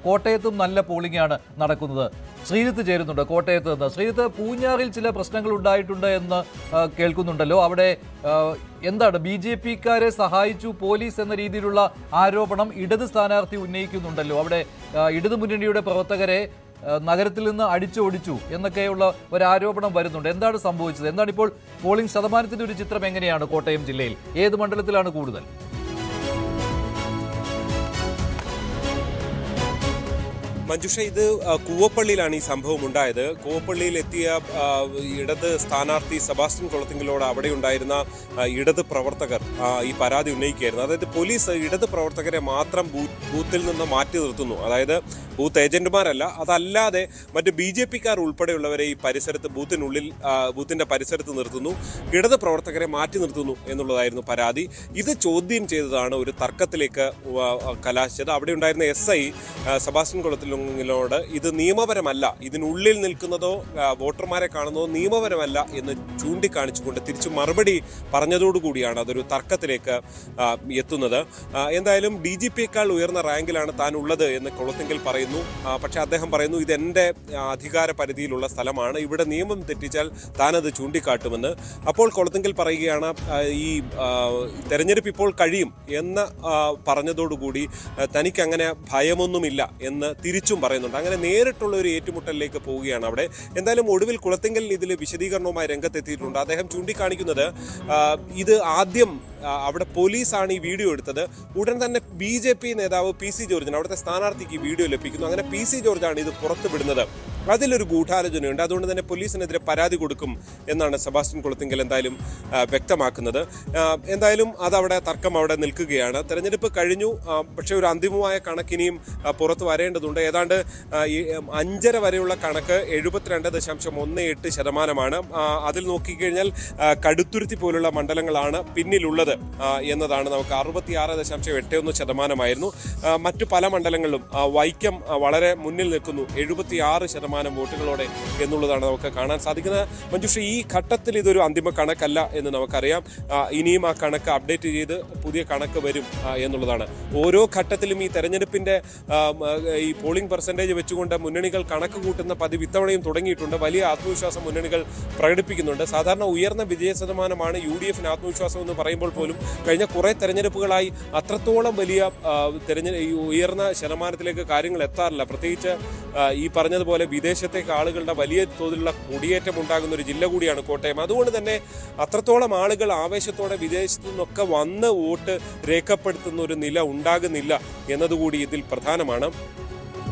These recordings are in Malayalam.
കോട്ടയത്തും നല്ല പോളിംഗ് ആണ് നടക്കുന്നത്. ശ്രീജിത്ത് ചേരുന്നുണ്ട് കോട്ടയത്ത് നിന്ന്. ശ്രീജിത്ത്, പൂഞ്ഞാറിൽ ചില പ്രശ്നങ്ങൾ ഉണ്ടായിട്ടുണ്ട് എന്ന് കേൾക്കുന്നുണ്ടല്ലോ. അവിടെ എന്താണ് BJP-ക്കാരെ സഹായിച്ചു പോലീസ് എന്ന രീതിയിലുള്ള ആരോപണം ഇടത് സ്ഥാനാർത്ഥി ഉന്നയിക്കുന്നുണ്ടല്ലോ. അവിടെ ഇടതു മുന്നണിയുടെ പ്രവർത്തകരെ നഗരത്തിൽ നിന്ന് അടിച്ചോടിച്ചു എന്നൊക്കെയുള്ള ഒരു ആരോപണം വരുന്നുണ്ട്. എന്താണ് സംഭവിച്ചത്? എന്താണ് ഇപ്പോൾ പോളിംഗ് ശതമാനത്തിന്റെ ഒരു ചിത്രം എങ്ങനെയാണ് കോട്ടയം ജില്ലയിൽ? ഏത് മണ്ഡലത്തിലാണ് കൂടുതൽ? മഞ്ജുഷ, ഇത് കൂവപ്പള്ളിയിലാണ് ഈ സംഭവം ഉണ്ടായത്. കൂവപ്പള്ളിയിൽ എത്തിയ ഇടത് സ്ഥാനാർത്ഥി സെബാസ്റ്റ്യൻ കൊളത്തിങ്കലോട് അവിടെ ഉണ്ടായിരുന്ന ഇടത് പ്രവർത്തകർ ഈ പരാതി ഉന്നയിക്കുകയായിരുന്നു. അതായത് പോലീസ് ഇടത് പ്രവർത്തകരെ മാത്രം ബൂത്തിൽ നിന്ന് മാറ്റി നിർത്തുന്നു. അതായത് ബൂത്ത് ഏജന്റുമാരല്ല, അതല്ലാതെ മറ്റ് BJP-ക്കാർ ഉൾപ്പെടെയുള്ളവരെ ഈ പരിസരത്ത് ബൂത്തിന്റെ പരിസരത്ത് നിർത്തുന്നു, ഇടത് പ്രവർത്തകരെ മാറ്റി നിർത്തുന്നു എന്നുള്ളതായിരുന്നു പരാതി. ഇത് ചോദ്യം ചെയ്തതാണ് ഒരു തർക്കത്തിലേക്ക് കലാശിച്ചത്. അവിടെ ഉണ്ടായിരുന്ന SI സെബാസ്റ്റ്യൻ കൊളത്തിങ്കലോട് ഇത് നിയമപരമല്ല, ഇതിനുള്ളിൽ നിൽക്കുന്നതോ വോട്ടർമാരെ കാണുന്നതോ നിയമപരമല്ല എന്ന് ചൂണ്ടിക്കാണിച്ചുകൊണ്ട് തിരിച്ചു മറുപടി പറഞ്ഞതോടുകൂടിയാണ് അതൊരു തർക്കത്തിലേക്ക് എത്തുന്നത്. എന്തായാലും DGP-യേക്കാൾ ഉയർന്ന റാങ്കിലാണ് താൻ ഉള്ളത് എന്ന് കൊളത്തിങ്കൽ പറയുന്നു. പക്ഷെ അദ്ദേഹം പറയുന്നു, ഇത് എൻ്റെ അധികാര പരിധിയിലുള്ള സ്ഥലമാണ്, ഇവിടെ നിയമം തെറ്റിച്ചാൽ താനത് ചൂണ്ടിക്കാട്ടുമെന്ന്. അപ്പോൾ കൊളത്തിങ്കൽ പറയുകയാണ്, ഈ തെരഞ്ഞെടുപ്പ് ഇപ്പോൾ കഴിയും എന്ന് പറഞ്ഞതോടുകൂടി തനിക്കങ്ങനെ ഭയമൊന്നുമില്ല എന്ന് തിരിച്ചും പറയുന്നുണ്ട്. അങ്ങനെ നേരിട്ടുള്ള ഒരു ഏറ്റുമുട്ടലിലേക്ക് പോവുകയാണ് അവിടെ. എന്തായാലും ഒടുവിൽ കുളത്തിങ്കൽ ഇതിൽ വിശദീകരണവുമായി രംഗത്തെത്തിയിട്ടുണ്ട്. അദ്ദേഹം ചൂണ്ടിക്കാണിക്കുന്നത്, ഇത് ആദ്യം അവിടെ പോലീസാണ് ഈ വീഡിയോ എടുത്തത്. ഉടൻ തന്നെ BJP നേതാവ് PC ജോർജിന്, അവിടുത്തെ സ്ഥാനാർത്ഥിക്ക് ഈ വീഡിയോ ലഭിക്കുന്നു. അങ്ങനെ PC ജോർജാണ് ഇത് പുറത്തുവിടുന്നത്. അതിലൊരു ഗൂഢാലോചനയുണ്ട്. അതുകൊണ്ട് തന്നെ പോലീസിനെതിരെ പരാതി കൊടുക്കും എന്നാണ് സെബാസ്റ്റ്യൻ കൊളത്തിങ്കൽ എന്തായാലും വ്യക്തമാക്കുന്നത്. എന്തായാലും അതവിടെ തർക്കം അവിടെ നിൽക്കുകയാണ്. തെരഞ്ഞെടുപ്പ് കഴിഞ്ഞു, പക്ഷേ ഒരു അന്തിമമായ കണക്കിനിയും പുറത്ത് വരേണ്ടതുണ്ട്. ഏതാണ്ട് 5:30 വരെയുള്ള കണക്ക് 72.18%. അതിൽ നോക്കിക്കഴിഞ്ഞാൽ കടുത്തുരുത്തി പോലുള്ള മണ്ഡലങ്ങളാണ് പിന്നിലുള്ളത് എന്നതാണ്. നമുക്ക് 66.81% മറ്റു പല മണ്ഡലങ്ങളിലും വൈക്കം വളരെ മുന്നിൽ നിൽക്കുന്നു, 76% വോട്ടുകളോടെ എന്നുള്ളതാണ് നമുക്ക് കാണാൻ സാധിക്കുന്നത്. മഞ്ജുഷ, ഈ ഘട്ടത്തിൽ ഇതൊരു അന്തിമ കണക്കല്ല എന്ന് നമുക്കറിയാം. ഇനിയും ആ കണക്ക് അപ്ഡേറ്റ് ചെയ്ത് പുതിയ കണക്ക് വരും എന്നുള്ളതാണ്. ഓരോ ഘട്ടത്തിലും ഈ തെരഞ്ഞെടുപ്പിന്റെ ഈ പോളിംഗ് പെർസെൻറ്റേജ് വെച്ചുകൊണ്ട് മുന്നണികൾ കണക്ക് കൂട്ടുന്ന പതിവ് ഇത്തവണയും തുടങ്ങിയിട്ടുണ്ട്. വലിയ ആത്മവിശ്വാസം മുന്നണികൾ പ്രകടിപ്പിക്കുന്നുണ്ട്. സാധാരണ ഉയർന്ന വിജയ ശതമാനമാണ് UDF-ന് ആത്മവിശ്വാസം എന്ന് പറയുമ്പോൾ പോലും കഴിഞ്ഞ കുറേ തെരഞ്ഞെടുപ്പുകളായി അത്രത്തോളം വലിയ ഉയർന്ന ശതമാനത്തിലേക്ക് കാര്യങ്ങൾ എത്താറില്ല. പ്രത്യേകിച്ച് ഈ പറഞ്ഞതുപോലെ വിദേശത്തേക്ക് ആളുകളുടെ വലിയ തോതിലുള്ള കുടിയേറ്റം ഉണ്ടാകുന്ന ഒരു ജില്ല കൂടിയാണ് കോട്ടയം. അതുകൊണ്ട് തന്നെ അത്രത്തോളം ആളുകൾ ആവേശത്തോടെ വിദേശത്തു നിന്നൊക്കെ വന്ന് വോട്ട് രേഖപ്പെടുത്തുന്ന ഒരു നില ഉണ്ടാകുന്നില്ല എന്നതുകൂടി ഇതിൽ പ്രധാനമാണ്.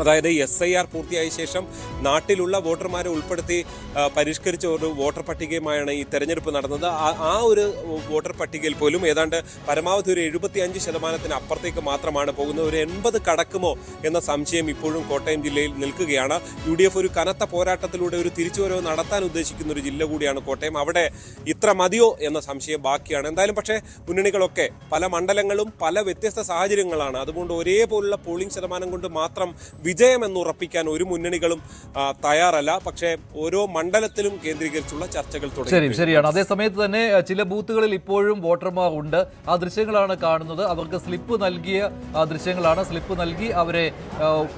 അതായത് SIR പൂർത്തിയായ ശേഷം നാട്ടിലുള്ള വോട്ടർമാരെ ഉൾപ്പെടുത്തി പരിഷ്കരിച്ച ഒരു വോട്ടർ പട്ടികയുമായാണ് ഈ തെരഞ്ഞെടുപ്പ് നടന്നത്. ആ ഒരു വോട്ടർ പട്ടികയിൽ പോലും ഏതാണ്ട് പരമാവധി ഒരു 75% അപ്പുറത്തേക്ക് മാത്രമാണ് പോകുന്നത്. ഒരു 80 കടക്കുമോ എന്ന സംശയം ഇപ്പോഴും കോട്ടയം ജില്ലയിൽ നിൽക്കുകയാണ്. UDF ഒരു കനത്ത പോരാട്ടത്തിലൂടെ ഒരു തിരിച്ചുവരവ് നടത്താൻ ഉദ്ദേശിക്കുന്ന ഒരു ജില്ല കൂടിയാണ് കോട്ടയം. അവിടെ ഇത്ര മതിയോ എന്ന സംശയം ബാക്കിയാണ്. എന്തായാലും പക്ഷേ മുന്നണികളൊക്കെ പല മണ്ഡലങ്ങളും പല വ്യത്യസ്ത സാഹചര്യങ്ങളാണ്. അതുകൊണ്ട് ഒരേപോലുള്ള പോളിംഗ് ശതമാനം കൊണ്ട് മാത്രം വിജയം എന്ന് ഉറപ്പിക്കാൻ ഒരു മുന്നണികളും തയ്യാറല്ല. പക്ഷേ ഓരോ മണ്ഡലത്തിലും കേന്ദ്രീകരിച്ചുള്ള ചർച്ചകൾ തുടങ്ങി. ശരിയാണ്. അതേസമയത്ത് തന്നെ ചില ബൂത്തുകളിൽ ഇപ്പോഴും വോട്ടർമാർ ഉണ്ട്. ആ ദൃശ്യങ്ങളാണ് കാണുന്നത്. അവർക്ക് സ്ലിപ്പ് നൽകിയ ദൃശ്യങ്ങളാണ്. സ്ലിപ്പ് നൽകി അവരെ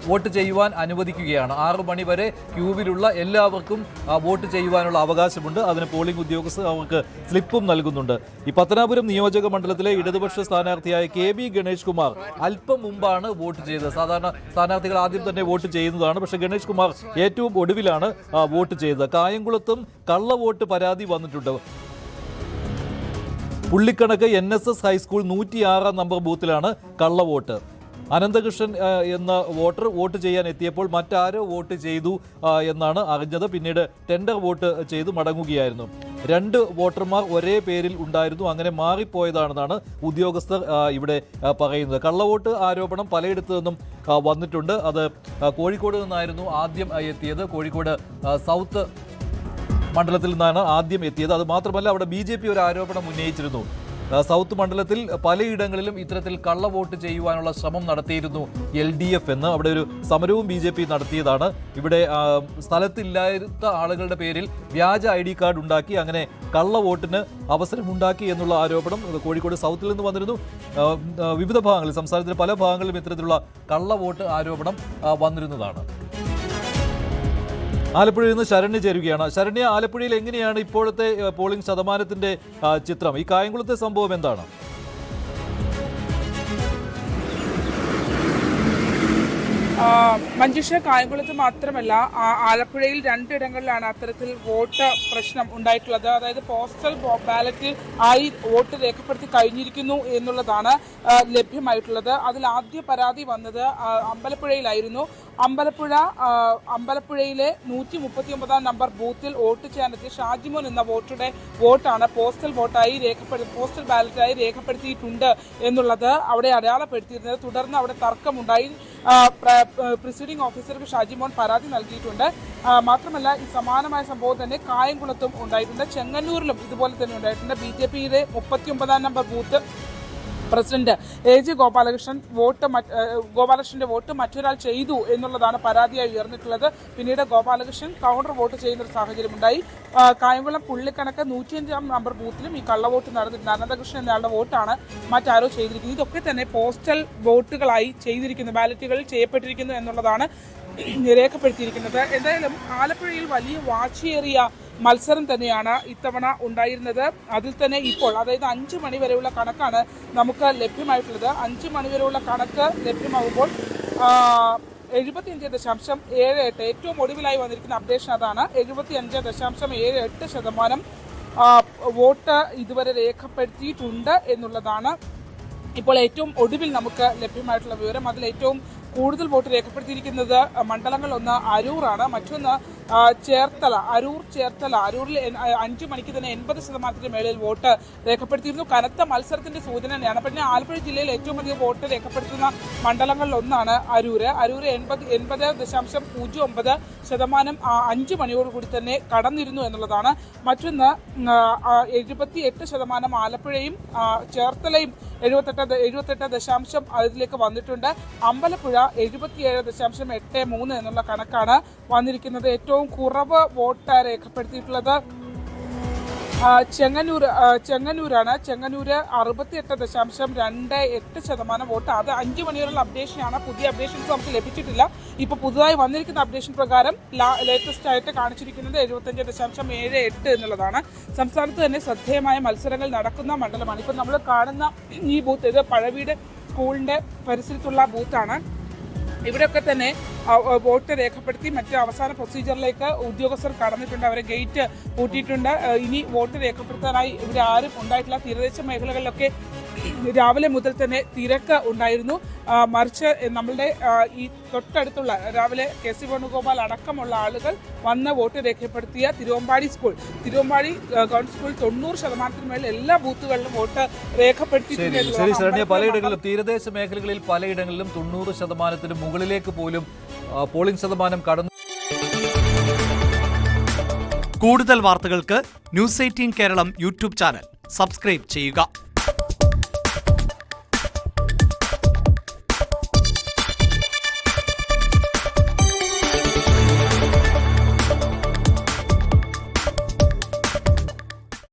വോട്ട് ചെയ്യുവാൻ അനുവദിക്കുകയാണ്. 6 മണി വരെ ക്യൂവിലുള്ള എല്ലാവർക്കും വോട്ട് ചെയ്യുവാനുള്ള അവകാശമുണ്ട്. അതിന് പോളിംഗ് ഉദ്യോഗസ്ഥർ അവർക്ക് സ്ലിപ്പും നൽകുന്നുണ്ട്. ഈ പത്തനാപുരം നിയോജക മണ്ഡലത്തിലെ ഇടതുപക്ഷ സ്ഥാനാർത്ഥിയായ KB ഗണേഷ് കുമാർ അല്പം മുമ്പാണ് വോട്ട് ചെയ്തത്. സാധാരണ സ്ഥാനാർത്ഥികൾ ആദ്യം തന്നെ വോട്ട് ചെയ്യുന്നതാണ്. പക്ഷേ ഗണേഷ് കുമാർ ഏറ്റവും ഒടുവിലാണ് വോട്ട് ചെയ്തത്. കായംകുളത്തും കള്ളവോട്ട് പരാതി വന്നിട്ടുണ്ട്. പുള്ളിക്കണക്ക് NSS ഹൈസ്കൂൾ 106 നമ്പർ ബൂത്തിലാണ് കള്ളവോട്ട്. അനന്തകൃഷ്ണൻ എന്ന വോട്ടർ വോട്ട് ചെയ്യാൻ എത്തിയപ്പോൾ മറ്റാരോ വോട്ട് ചെയ്തു എന്നാണ് അറിഞ്ഞത്. പിന്നീട് ടെൻഡർ വോട്ട് ചെയ്തു മടങ്ങുകയായിരുന്നു. 2 വോട്ടർമാർ ഒരേ പേരിൽ ഉണ്ടായിരുന്നു. അങ്ങനെ മാറിപ്പോയതാണെന്നാണ് ഉദ്യോഗസ്ഥർ ഇവിടെ പറയുന്നത്. കള്ളവോട്ട് ആരോപണം പലയിടത്തു നിന്നും വന്നിട്ടുണ്ട്. അത് കോഴിക്കോട് നിന്നായിരുന്നു ആദ്യം എത്തിയത്. കോഴിക്കോട് സൗത്ത് മണ്ഡലത്തിൽ നിന്നാണ് ആദ്യം എത്തിയത്. അത് മാത്രമല്ല അവിടെ BJP ഒരു ആരോപണം ഉന്നയിച്ചിരുന്നു. സൗത്ത് മണ്ഡലത്തിൽ പലയിടങ്ങളിലും ഇത്തരത്തിൽ കള്ളവോട്ട് ചെയ്യുവാനുള്ള ശ്രമം നടത്തിയിരുന്നു LDF എന്ന്. അവിടെ ഒരു സമരവും BJP നടത്തിയതാണ്. ഇവിടെ സ്ഥലത്തില്ലാത്ത ആളുകളുടെ പേരിൽ വ്യാജ ID കാർഡ് ഉണ്ടാക്കി അങ്ങനെ കള്ളവോട്ടിന് അവസരമുണ്ടാക്കി എന്നുള്ള ആരോപണം കോഴിക്കോട് സൗത്തിൽ നിന്ന് വന്നിരുന്നു. വിവിധ ഭാഗങ്ങളിൽ, സംസ്ഥാനത്തിന്റെ പല ഭാഗങ്ങളിലും ഇത്തരത്തിലുള്ള കള്ളവോട്ട് ആരോപണം വന്നിരുന്നതാണ്. ആലപ്പുഴയിൽ നിന്ന് ശരണ്യ ചേരുകയാണ്. ശരണ്യ, ആലപ്പുഴയിൽ എങ്ങനെയാണ് ഇപ്പോഴത്തെ പോളിംഗ് ശതമാനത്തിന്റെ ചിത്രം? ഈ കായംകുളത്തെ സംഭവം എന്താണ്? മഞ്ജുഷ, കായംകുളത്ത് മാത്രമല്ല ആലപ്പുഴയിൽ രണ്ടിടങ്ങളിലാണ് അത്തരത്തിൽ വോട്ട് പ്രശ്നം ഉണ്ടായിട്ടുള്ളത്. അതായത് പോസ്റ്റൽ ബാലറ്റിൽ ആയി വോട്ട് രേഖപ്പെടുത്തി കഴിഞ്ഞിരിക്കുന്നു എന്നുള്ളതാണ് ലഭ്യമായിട്ടുള്ളത്. അതിൽ ആദ്യ പരാതി വന്നത് അമ്പലപ്പുഴയിലായിരുന്നു. അമ്പലപ്പുഴയിലെ 139 നമ്പർ ബൂത്തിൽ വോട്ട് ചെയ്യാനെത്തിയ ഷാജിമോൻ എന്ന വോട്ടാണ് പോസ്റ്റൽ ബാലറ്റായി രേഖപ്പെടുത്തിയിട്ടുണ്ട് എന്നുള്ളത് അവിടെ അടയാളപ്പെടുത്തിയിരുന്നത്. തുടർന്ന് അവിടെ തർക്കമുണ്ടായി. പ്രിസൈഡിംഗ് ഓഫീസർക്ക് ഷാജിമോൻ പരാതി നൽകിയിട്ടുണ്ട്. മാത്രമല്ല, ഈ സമാനമായ സംഭവം തന്നെ കായംകുളത്തും ഉണ്ടായിട്ടുണ്ട്. ചെങ്ങന്നൂരിലും ഇതുപോലെ തന്നെ ഉണ്ടായിട്ടുണ്ട്. BJPയുടെ 39 നമ്പർ ബൂത്ത് പ്രസിഡന്റ് AG ഗോപാലകൃഷ്ണന്റെ വോട്ട് മറ്റൊരാൾ ചെയ്തു എന്നുള്ളതാണ് പരാതിയായി ഉയർന്നിട്ടുള്ളത്. പിന്നീട് ഗോപാലകൃഷ്ണൻ കൗണ്ടർ വോട്ട് ചെയ്യുന്ന ഒരു സാഹചര്യമുണ്ടായി. കായംകുളം പുള്ളിക്കണക്ക് 105 നമ്പർ ബൂത്തിലും ഈ കള്ളവോട്ട് നടന്നിട്ടുണ്ട്. അനന്തകൃഷ്ണൻ എന്നയാളുടെ വോട്ടാണ് മറ്റാരോ ചെയ്തിരിക്കുന്നത്. ഇതൊക്കെ തന്നെ പോസ്റ്റൽ വോട്ടുകളായി ചെയ്തിരിക്കുന്നു, ബാലറ്റുകളിൽ ചെയ്യപ്പെട്ടിരിക്കുന്നു എന്നുള്ളതാണ് രേഖപ്പെടുത്തിയിരിക്കുന്നത്. എന്തായാലും ആലപ്പുഴയിൽ വലിയ വാശിയേറിയ മത്സരം തന്നെയാണ് ഇത്തവണ ഉണ്ടായിരുന്നത്. അതിൽ തന്നെ ഇപ്പോൾ, അതായത് 5 മണി വരെയുള്ള കണക്കാണ് നമുക്ക് ലഭ്യമായിട്ടുള്ളത്. 5 മണി വരെയുള്ള കണക്ക് ലഭ്യമാകുമ്പോൾ 75.78, ഏറ്റവും ഒടുവിലായി വന്നിരിക്കുന്ന അപ്ഡേഷൻ അതാണ്. 75.78% വോട്ട് ഇതുവരെ രേഖപ്പെടുത്തിയിട്ടുണ്ട് എന്നുള്ളതാണ് ഇപ്പോൾ ഏറ്റവും ഒടുവിൽ നമുക്ക് ലഭ്യമായിട്ടുള്ള വിവരം. അതിൽ ഏറ്റവും കൂടുതൽ വോട്ട് രേഖപ്പെടുത്തിയിരിക്കുന്നത് മണ്ഡലങ്ങൾ ഒന്ന് അരൂറാണ്, മറ്റൊന്ന് ചേർത്തല. അരൂരിൽ 5 മണിക്ക് തന്നെ 80% മേളിൽ വോട്ട് രേഖപ്പെടുത്തിയിരുന്നു. കനത്ത മത്സരത്തിന്റെ സൂചന തന്നെയാണ്. പിന്നെ ആലപ്പുഴ ജില്ലയിൽ ഏറ്റവും അധികം വോട്ട് രേഖപ്പെടുത്തുന്ന മണ്ഡലങ്ങളിൽ ഒന്നാണ് അരൂര്. 80.09% 5 മണിയോടുകൂടി തന്നെ കടന്നിരുന്നു എന്നുള്ളതാണ്. മറ്റൊന്ന് 78% ആലപ്പുഴയും ചേർത്തലയും 78% അതിലേക്ക് വന്നിട്ടുണ്ട്. അമ്പലപ്പുഴ 77.83 എന്നുള്ള കണക്കാണ് വന്നിരിക്കുന്നത്. ഏറ്റവും കുറവ് വോട്ട് രേഖപ്പെടുത്തിയിട്ടുള്ളത് ചെങ്ങന്നൂരാണ്. ചെങ്ങന്നൂര് 68.28% വോട്ട്. അത് 5 മണിവരെയുള്ള അപ്ഡേഷനാണ്. പുതിയ അപ്ഡേഷൻസ് നമുക്ക് ലഭിച്ചിട്ടില്ല. ഇപ്പൊ പുതുതായി വന്നിരിക്കുന്ന അപ്ഡേഷൻ പ്രകാരം ലേറ്റസ്റ്റ് ആയിട്ട് കാണിച്ചിരിക്കുന്നത് 75.78 എന്നുള്ളതാണ്. സംസ്ഥാനത്ത് തന്നെ ശ്രദ്ധേയമായ മത്സരങ്ങൾ നടക്കുന്ന മണ്ഡലമാണ്. ഇപ്പൊ നമ്മൾ കാണുന്ന ഈ ബൂത്ത്, ഇത് പഴവീട് സ്കൂളിന്റെ പരിസരത്തുള്ള ബൂത്താണ്. ഇവിടെയൊക്കെ തന്നെ വോട്ട് രേഖപ്പെടുത്തി മറ്റ് അവസാന പ്രൊസീജിയറിലേക്ക് ഉദ്യോഗസ്ഥർ കടന്നിട്ടുണ്ട്. അവരെ ഗേറ്റ് പൂട്ടിയിട്ടുണ്ട്. ഇനി വോട്ട് രേഖപ്പെടുത്താനായി ഇവിടെ ആരും ഉണ്ടായിട്ടില്ല. തീരദേശ മേഖലകളിലൊക്കെ രാവിലെ മുതൽ തന്നെ തിരക്ക് ഉണ്ടായിരുന്നു. മറിച്ച് നമ്മളുടെ ഈ തൊട്ടടുത്തുള്ള രാവിലെ KC വേണുഗോപാൽ അടക്കമുള്ള ആളുകൾ വന്ന് വോട്ട് രേഖപ്പെടുത്തിയ തിരുവമ്പാടി ഗവൺമെന്റ് സ്കൂൾ 90% മേളിൽ എല്ലാ ബൂത്തുകളിലും വോട്ട് രേഖപ്പെടുത്തിയിട്ടുണ്ട്. പലയിടങ്ങളിലും തീരദേശ മേഖലകളിൽ പലയിടങ്ങളിലും 90% മുകളിലേക്ക് പോലും പോളിംഗ് ശതമാനം കടന്നു. കൂടുതൽ വാർത്തകൾക്ക് News 18 Keralam YouTube channel subscribe ചെയ്യുക.